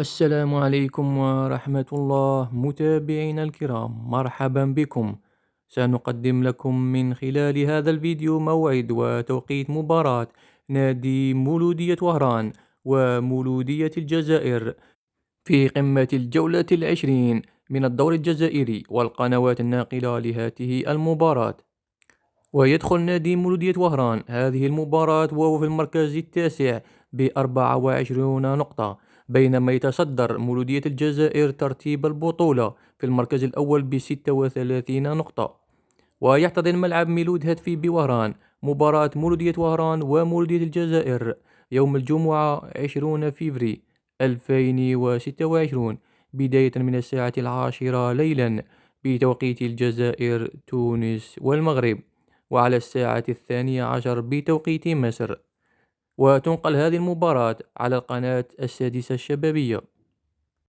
السلام عليكم ورحمة الله متابعينا الكرام، مرحبا بكم. سنقدم لكم من خلال هذا الفيديو موعد وتوقيت مباراة نادي مولودية وهران ومولودية الجزائر في قمة الجولة العشرين من الدور الجزائري والقنوات الناقلة لهذه المباراة. ويدخل نادي مولودية وهران هذه المباراة وهو في المركز التاسع ب24 نقطة، بينما يتصدر مولودية الجزائر ترتيب البطولة في المركز الأول ب36 نقطة. ويحتضن ملعب ميلود هاتفي بوهران مباراة مولودية وهران ومولودية الجزائر يوم الجمعة 20 فبراير 2026 بداية من الساعة 10 ليلا بتوقيت الجزائر تونس والمغرب، وعلى الساعة 12 بتوقيت مصر. وتنقل هذه المباراة على القناة السادسة الشبابية.